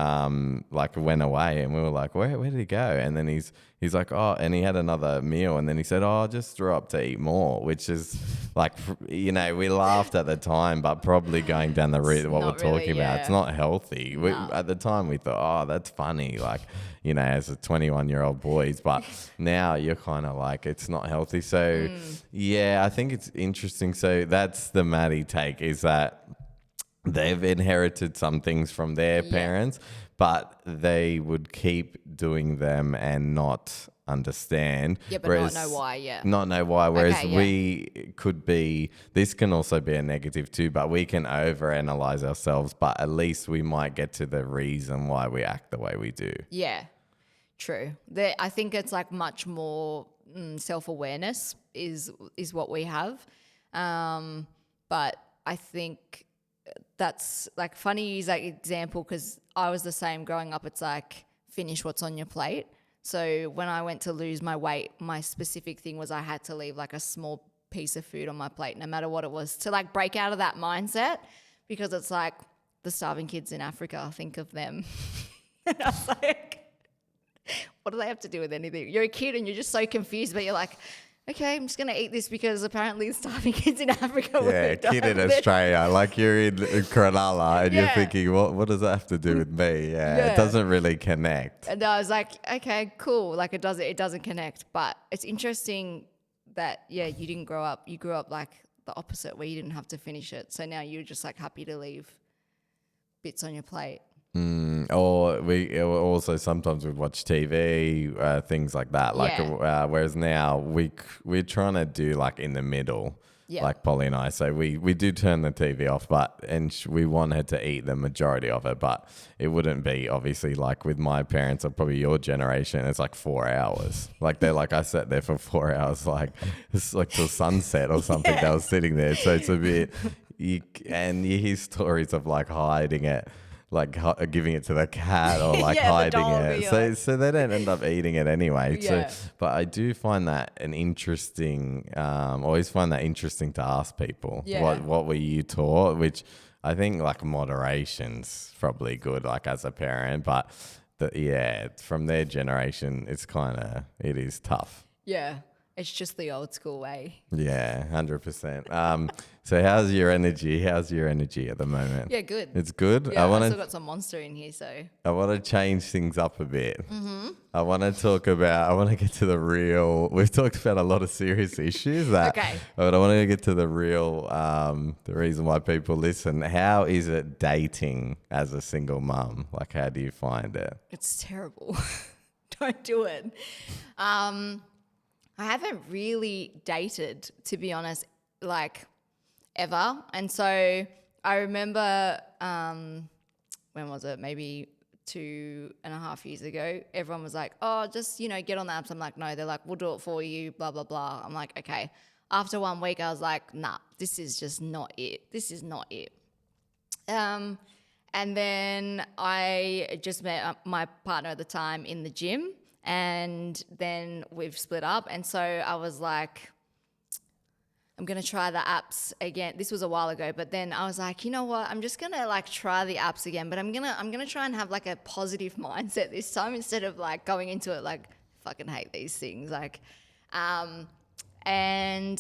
went away and we were like, where did he go? And then he's like, oh, and he had another meal and then he said, oh, I just threw up to eat more, which is like, we laughed at the time, but probably going down the route of what we're talking about, it's not healthy. At the time we thought, oh, that's funny, like, as a 21-year-old boys, but now you're kind of like, it's not healthy. So I think it's interesting. So that's the Maddie take, is that they've inherited some things from their parents, but they would keep doing them and not understand. Yeah, but not know why, Not know why, whereas we could be, this can also be a negative too, but we can overanalyze ourselves, but at least we might get to the reason why we act the way we do. Yeah, true. I think it's like much more self-awareness is what we have. But I think that's like funny you use that example because I was the same growing up. It's like finish what's on your plate. So when I went to lose my weight, my specific thing was I had to leave like a small piece of food on my plate, no matter what it was, to like break out of that mindset, because it's like the starving kids in Africa, think of them. And I was like, what do they have to do with anything? You're a kid and you're just so confused, but you're like, okay, I'm just going to eat this because apparently the starving kids in Africa a kid in Australia, like you're in Cronulla and you're thinking, what does that have to do with me? It doesn't really connect. And I was like, okay, cool. Like it doesn't connect. But it's interesting that, you didn't grow up. You grew up like the opposite, where you didn't have to finish it. So now you're just like happy to leave bits on your plate. Or we also sometimes would watch TV, things like that. Like, whereas now we're trying to do like in the middle, like Polly and I. So we do turn the TV off, we want her to eat the majority of it, but it wouldn't be obviously like with my parents or probably your generation. It's like 4 hours. Like they're like, I sat there for 4 hours, like it's like till sunset or something. They were sitting there. So it's a bit, you hear stories of like hiding it, like giving it to the cat or like hiding it. So they don't end up eating it anyway. So, but I do find that an interesting, always find that interesting to ask people, what were you taught? Which I think like moderation's probably good, like as a parent, but from their generation, it is tough. Yeah. It's just the old school way. Yeah, 100%. So how's your energy? How's your energy at the moment? Yeah, good. It's good? Yeah, I still got some Monster in here, so. I want to change things up a bit. Mm-hmm. I want to get to the real, we've talked about a lot of serious issues but I want to get to the real, the reason why people listen. How is it dating as a single mum? Like, how do you find it? It's terrible. Don't do it. I haven't really dated, to be honest, like ever. And so I remember, when was it? Maybe 2.5 years ago, everyone was like, oh, just, get on the apps. I'm like, no, they're like, we'll do it for you, blah, blah, blah. I'm like, okay. After 1 week, I was like, nah, this is just not it. This is not it. And then I just met my partner at the time in the gym. And then we've split up. And so I was like, I'm going to try the apps again. This was a while ago, but then I was like, you know what? I'm just going to like try the apps again, but I'm going to try and have like a positive mindset this time instead of like going into it like fucking hate these things. Like, can I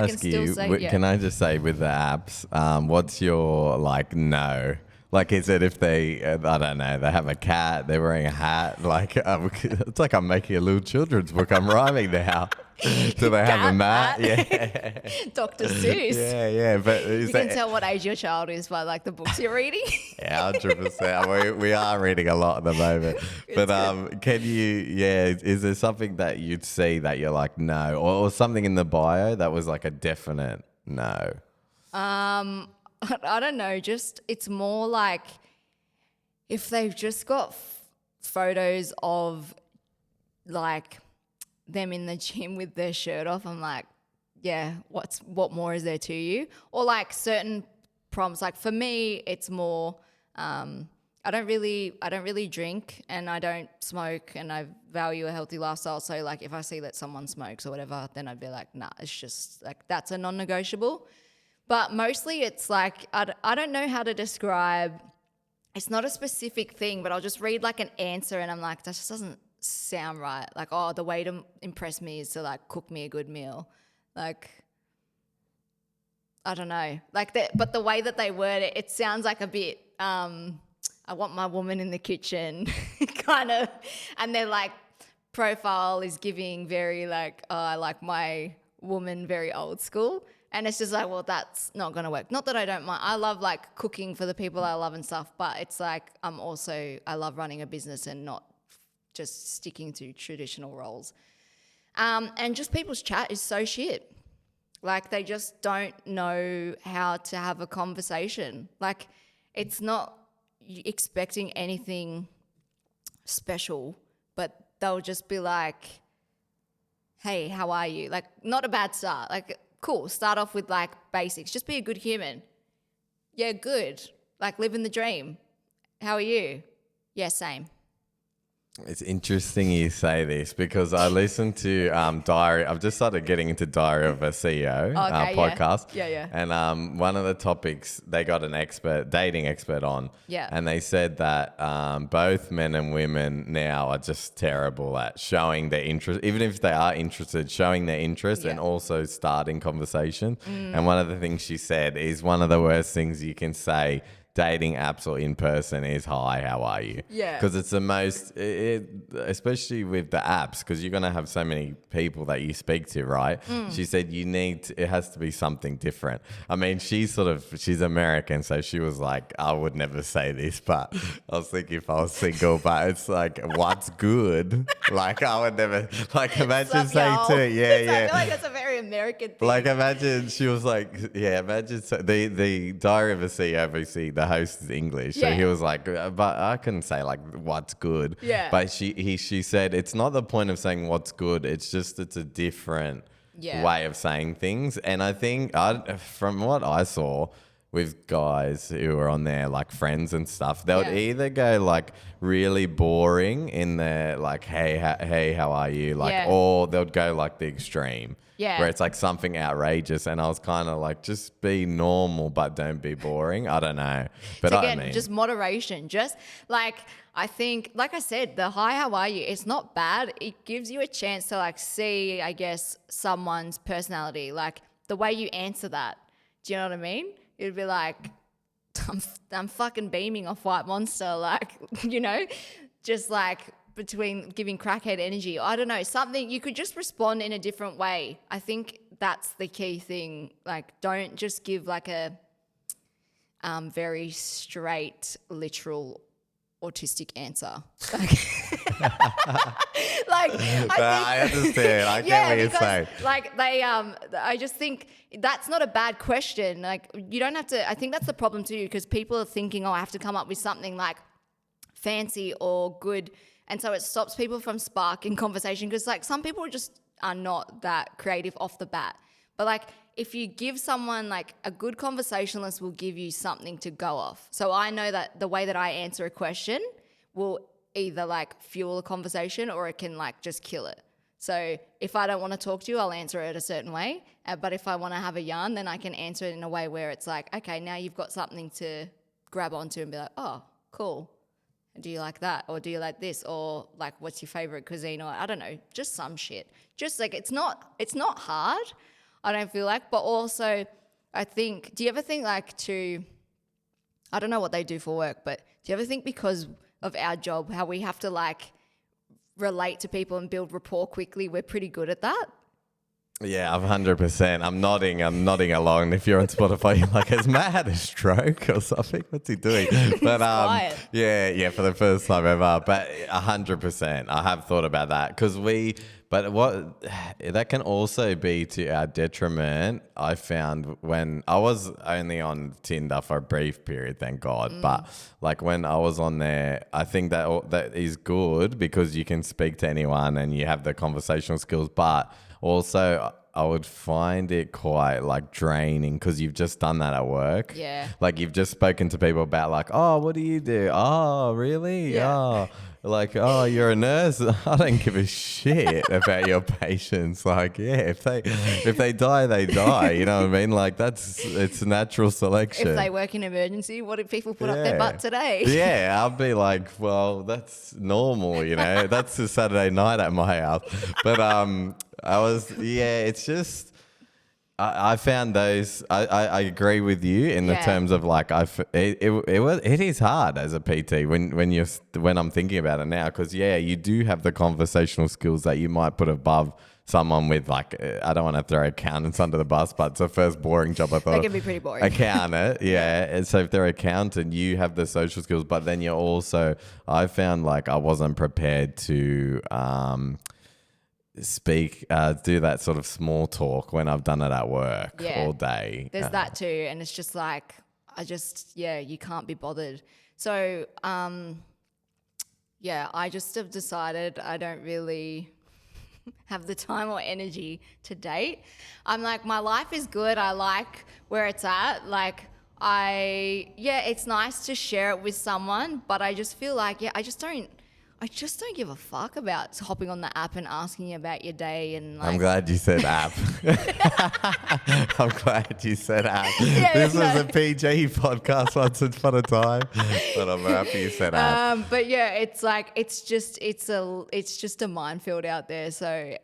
ask you, can I just say with the apps, what's your like no? Like, is it if they, I don't know, they have a cat, they're wearing a hat? Like, it's like I'm making a little children's book. I'm rhyming now. Do they have a mat? Yeah. Dr. Seuss. Yeah. But You can tell what age your child is by like the books you're reading. Yeah, 100%. We are reading a lot at the moment. But can you, is there something that you'd see that you're like, no? Or something in the bio that was like a definite no? I don't know. Just it's more like if they've just got photos of like them in the gym with their shirt off. I'm like, yeah, what more is there to you? Or like certain prompts. Like for me, it's more. I don't really drink and I don't smoke and I value a healthy lifestyle. So like if I see that someone smokes or whatever, then I'd be like, nah, it's just like that's a non-negotiable. But mostly it's like, I don't know how to describe, it's not a specific thing, but I'll just read like an answer and I'm like, that just doesn't sound right. Like, oh, the way to impress me is to like cook me a good meal. Like, I don't know. Like that, but the way that they word it, it sounds like a bit, I want my woman in the kitchen kind of, and their like profile is giving very like, oh, I like my woman very old school. And it's just like, well, that's not going to work. Not that I don't mind. I love like cooking for the people I love and stuff, but it's like I love running a business and not just sticking to traditional roles. And just people's chat is so shit. Like they just don't know how to have a conversation. Like it's not expecting anything special, but they'll just be like, hey, how are you? Like not a bad start. Like, cool. Start off with like basics. Just be a good human. Yeah, good. Like living the dream. How are you? Yeah, same. It's interesting you say this because I listened to Diary. I've just started getting into Diary of a CEO podcast. Yeah. And one of the topics, they got an dating expert on. Yeah. And they said that both men and women now are just terrible at showing their interest, even if they are interested, showing their interest and also starting conversation. And one of the things she said is one of the worst things you can say dating apps or in person is, hi, how are you? Yeah. Because it's the most, especially with the apps, because you're going to have so many people that you speak to, right? She said it has to be something different. I mean, she's American, so she was like, I would never say this, but I was thinking if I was single, but it's like, what's good? Like, I would never, like, imagine saying to it, I feel like that's a very American thing. Like, imagine she was like, the Diary of a CEO, obviously, the host is English. So he was like, but I can say like, what's good. Yeah. But she said, it's not the point of saying what's good. It's just, it's a different way of saying things. And I think from what I saw with guys who were on there, like friends and stuff, they would either go like really boring in their like, hey, how are you? Like, or they would go like the extreme. Yeah. Where it's like something outrageous. And I was kind of like, just be normal, but don't be boring. I don't know. But so again, just moderation. Just like, I think, like I said, the hi, how are you? It's not bad. It gives you a chance to like see, I guess, someone's personality, like the way you answer that. Do you know what I mean? It'd be like, I'm fucking beaming off White Monster. Like, you know, just like, between giving crackhead energy, I don't know, something you could just respond in a different way. I think that's the key thing. Like, don't just give like a very straight, literal, autistic answer. I understand. I get what you're saying. Like I just think that's not a bad question. Like you don't have to. I think that's the problem too, because people are thinking, oh, I have to come up with something like fancy or good. And so it stops people from sparking conversation because like some people just are not that creative off the bat. But like if you give someone like a good conversationalist will give you something to go off. So I know that the way that I answer a question will either like fuel a conversation or it can like just kill it. So if I don't want to talk to you, I'll answer it a certain way. But if I want to have a yarn, then I can answer it in a way where it's like, okay, now you've got something to grab onto and be like, oh, cool. Do you like that? Or do you like this? Or like, what's your favorite cuisine? Or I don't know, just some shit. Just like, it's not hard, I don't feel like. But also I think, do you ever think like I don't know what they do for work, but do you ever think because of our job, how we have to like relate to people and build rapport quickly, we're pretty good at that? Yeah, 100%. I'm nodding along. If you're on Spotify, you're like, has Matt had a stroke or something? What's he doing? But quiet. yeah, for the first time ever. But 100%, I have thought about that but what that can also be to our detriment. I found when I was only on Tinder for a brief period, thank God. But like when I was on there, I think that is good because you can speak to anyone and you have the conversational skills, but also, I would find it quite like draining because you've just done that at work. Yeah. Like you've just spoken to people about like, oh, what do you do? Oh, really? Yeah. Oh, like, oh, you're a nurse. I don't give a shit about your patients. Like, yeah, if they die, they die. You know what I mean? Like it's natural selection. If they work in emergency, what did people put up their butt today? Yeah, I'll be like, well, that's normal, you know. That's a Saturday night at my house. But it's just I found those. I agree with you in the terms of like it is hard as a PT when I'm thinking about it now because you do have the conversational skills that you might put above someone with like I don't want to throw accountants under the bus, but it's the first boring job I thought. They can be pretty boring. Accountant, yeah. And so if they're accountant, you have the social skills, but then you're also. I found like I wasn't prepared to. Do that sort of small talk when I've done it at work all day. There's that too. And it's just like, you can't be bothered. So, I just have decided I don't really have the time or energy to date. I'm like, my life is good. I like where it's at. Like, it's nice to share it with someone, but I just feel like, I just don't give a fuck about hopping on the app and asking you about your day. And like, I'm glad you said app. I'm glad you said app. Yeah, this was a PG podcast once upon a time, but I'm happy you said app. But yeah, it's like it's just a minefield out there. So,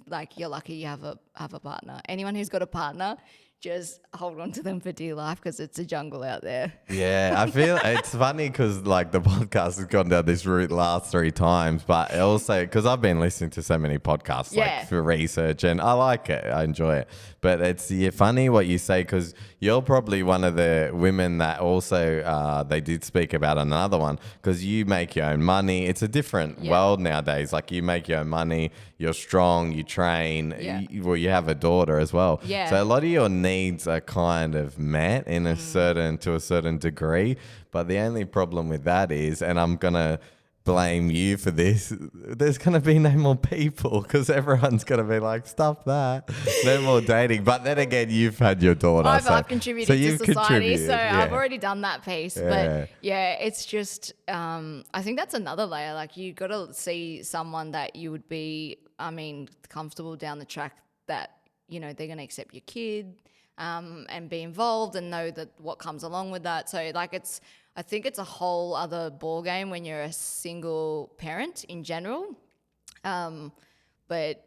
like, you're lucky you have a partner. Anyone who's got a partner, just hold on to them for dear life because it's a jungle out there. Yeah, I feel it's funny because like the podcast has gone down this route last 3 times, but also because I've been listening to so many podcasts like for research and I like it, I enjoy it. But it's funny what you say because you're probably one of the women that also they did speak about another one because you make your own money. It's a different world nowadays. Like you make your own money, you're strong, you train, you have a daughter as well. Yeah. So a lot of your needs are kind of met in a certain degree. But the only problem with that is, and I'm going to blame you for this, there's going to be no more people because everyone's going to be like, stop that. No more dating. But then again, you've had your daughter. I've contributed to society, so I've already done that piece. But it's just, I think that's another layer. Like you got to see someone that you would be, comfortable down the track that, they're going to accept your kid and be involved and know that what comes along with that. So like I think it's a whole other ball game when you're a single parent in general. But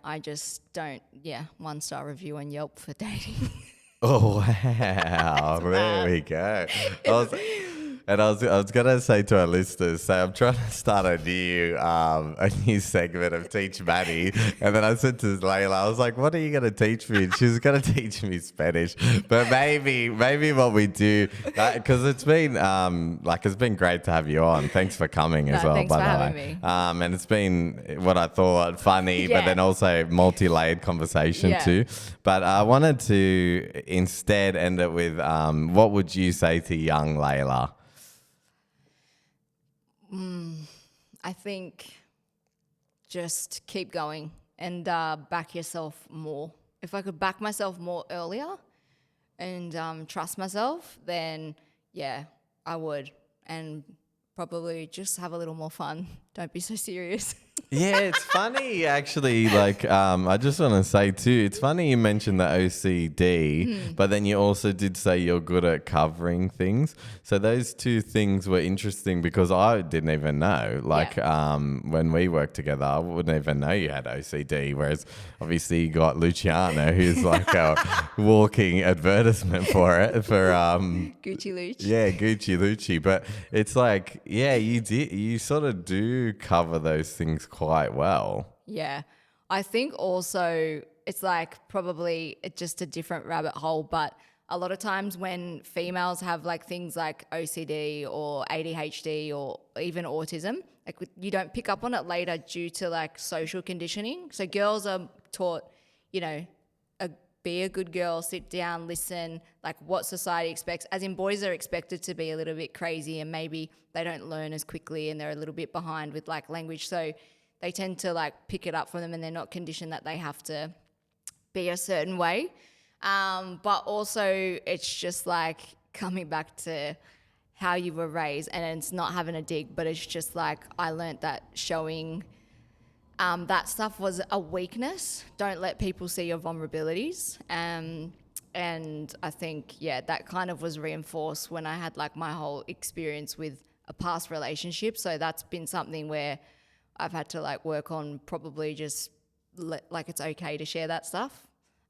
I just don't, 1-star review on Yelp for dating. Oh, wow. There we go. I was gonna say to our listeners, so I'm trying to start a new segment of Teach Maddie, and then I said to Layla, I was like, "What are you gonna teach me?" And she was gonna teach me Spanish, but maybe what we do, because it's been it's been great to have you on. Thanks for coming as well. Thanks by for the having way. me. And it's been what I thought funny, but then also multi-layered conversation too. But I wanted to instead end it with what would you say to young Layla? I think just keep going and back yourself more. If I could back myself more earlier and trust myself, then I would. And probably just have a little more fun. Don't be so serious. Yeah, it's funny actually. Like, I just want to say too, it's funny you mentioned the OCD, but then you also did say you're good at covering things. So those two things were interesting because I didn't even know. Like, when we worked together, I wouldn't even know you had OCD. Whereas obviously you got Luciano, who's like a walking advertisement for it for Gucci Luch. Yeah, Gucci Lucci. But it's like, yeah, you sort of do cover those things quite well. Yeah. I think also it's like probably it's just a different rabbit hole, but a lot of times when females have like things like OCD or ADHD or even autism, like you don't pick up on it later due to like social conditioning. So girls are taught, you know, be a good girl, sit down, listen, like what society expects. As in boys are expected to be a little bit crazy and maybe they don't learn as quickly and they're a little bit behind with like language. So they tend to like pick it up from them and they're not conditioned that they have to be a certain way. But also it's just like coming back to how you were raised, and it's not having a dig, but it's just like I learned that showing that stuff was a weakness. Don't let people see your vulnerabilities. And I think, that kind of was reinforced when I had like my whole experience with a past relationship. So that's been something where I've had to like work on, probably just like it's okay to share that stuff.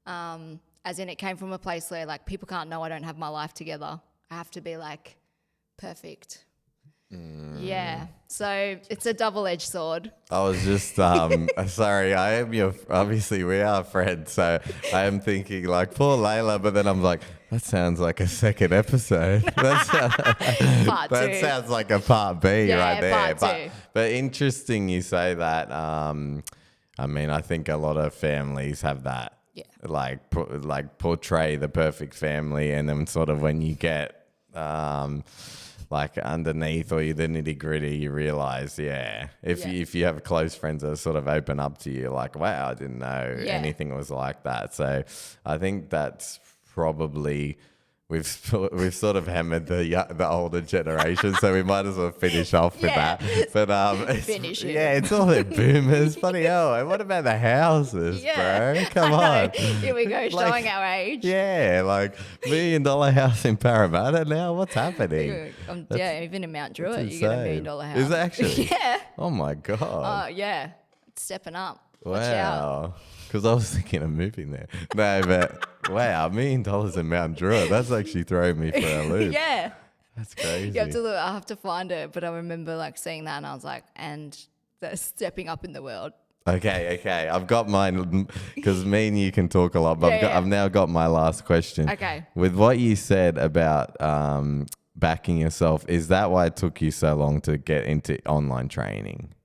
As in it came from a place where like people can't know I don't have my life together. I have to be like perfect. Yeah, so it's a double-edged sword. I was just sorry. I am obviously we are friends, so I am thinking like poor Layla, but then I'm like, that sounds like a second episode. Part That two. sounds like a part B right there. Part two. But interesting you say that. I mean, I think a lot of families have that. Yeah. Like portray the perfect family, and then sort of when you get like underneath or the nitty gritty, you realize, if you have close friends that sort of open up to you, like, wow, I didn't know anything was like that. So I think that's probably we've sort of hammered the older generation, so we might as well finish off with that. But Finish it. it's all the boomers. Bloody hell! And what about the houses, bro? Come on. Here we go, showing our age. Yeah, like $1 million house in Parramatta now. What's happening? Even in Mount Druitt, you get $1 million house. Is it actually? Yeah. Oh my god. It's stepping up. Watch out. Wow. Because I was thinking of moving there. No, but wow, $1 million in Mount Druitt. That's actually throwing me for a loop. Yeah. That's crazy. You have to look. I have to find it, but I remember like seeing that, and I was like, and they're stepping up in the world. Okay. I've got mine because me and you can talk a lot, but I've now got my last question. Okay. With what you said about backing yourself, is that why it took you so long to get into online training?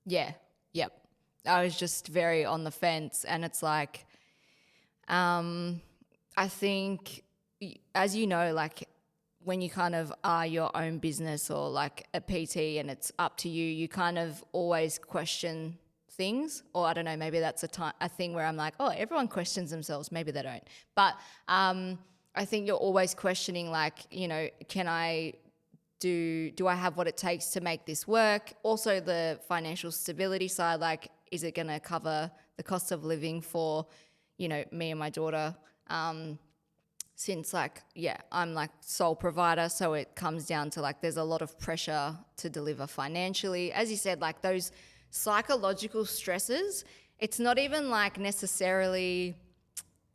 Yeah. Yep. I was just very on the fence, and it's like, I think, as you know, like when you kind of are your own business or like a PT and it's up to you, you kind of always question things. Or I don't know, maybe that's a thing where I'm like, oh, everyone questions themselves. Maybe they don't. But I think you're always questioning, like, you know, do I have what it takes to make this work? Also the financial stability side, like, is it going to cover the cost of living for, you know, me and my daughter? Since like, I'm like sole provider. So it comes down to like, there's a lot of pressure to deliver financially. As you said, like those psychological stresses, it's not even like necessarily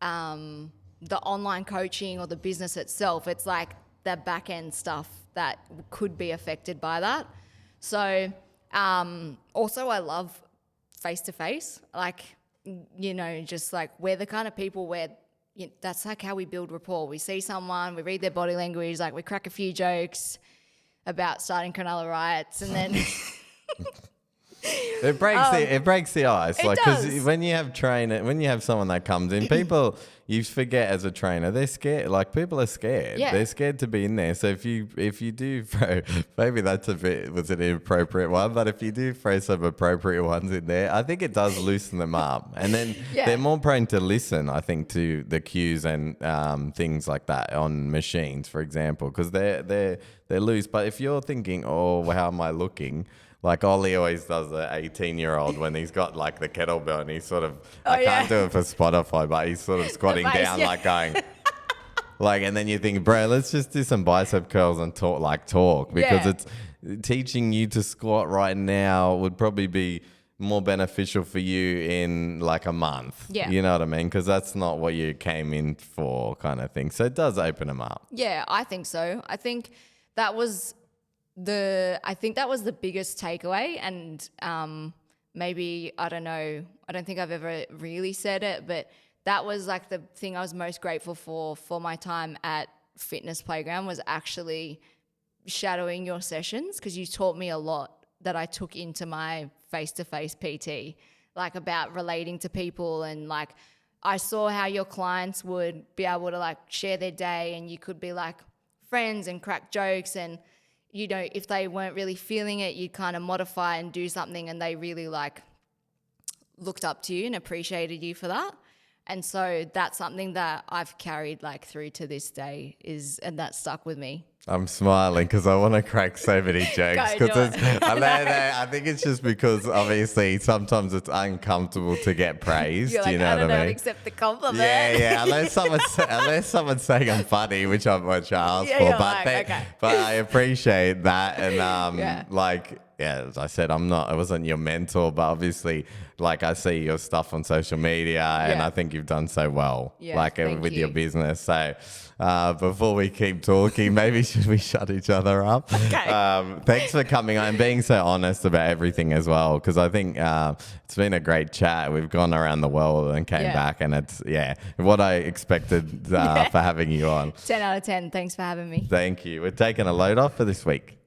the online coaching or the business itself. It's like the back end stuff that could be affected by that. So also I love face-to-face, like, you know, just like we're the kind of people where that's like how we build rapport. We see someone, we read their body language, like we crack a few jokes about starting Cronulla Riots, and then it breaks the ice. Like, because when you have someone that comes in, people you forget as a trainer, they're scared. Like people are scared. Yeah. They're scared to be in there. So if you do throw, maybe that's was an inappropriate one, but if you do throw some appropriate ones in there, I think it does loosen them up. And then they're more prone to listen, I think, to the cues and things like that on machines, for example, because they're loose. But if you're thinking, oh, how am I looking? Like Ollie always does the 18-year-old when he's got like the kettlebell and he's sort of, I can't do it for Spotify, but he's sort of squatting down like going, like, and then you think, bro, let's just do some bicep curls and talk because it's teaching you to squat right now would probably be more beneficial for you in like a month. Yeah. You know what I mean? Because that's not what you came in for kind of thing. So it does open them up. Yeah, I think so. I think that was the biggest takeaway, and maybe, I don't know, I don't think I've ever really said it, but that was like the thing I was most grateful for my time at Fitness Playground, was actually shadowing your sessions, because you taught me a lot that I took into my face-to-face PT, like about relating to people, and like I saw how your clients would be able to like share their day, and you could be like friends and crack jokes, and you know, if they weren't really feeling it, you'd kind of modify and do something, and they really like looked up to you and appreciated you for that. And so that's something that I've carried like through to this day, and that stuck with me. I'm smiling because I want to crack so many jokes. Go, do I think it's just because obviously sometimes it's uncomfortable to get praised. You're like, you know I don't what I know, mean? accept the compliment. Yeah. Unless someone's saying I'm funny, which I'm much asked for. you're But like, okay. but I appreciate that, and as I said, I wasn't your mentor, but obviously, like I see your stuff on social media, and I think you've done so well, with your business. So before we keep talking, maybe should we shut each other up? Okay. Thanks for coming on and being so honest about everything as well, because I think it's been a great chat. We've gone around the world and came back, and it's what I expected for having you on. 10 out of 10. Thanks for having me. Thank you. We're taking a load off for this week.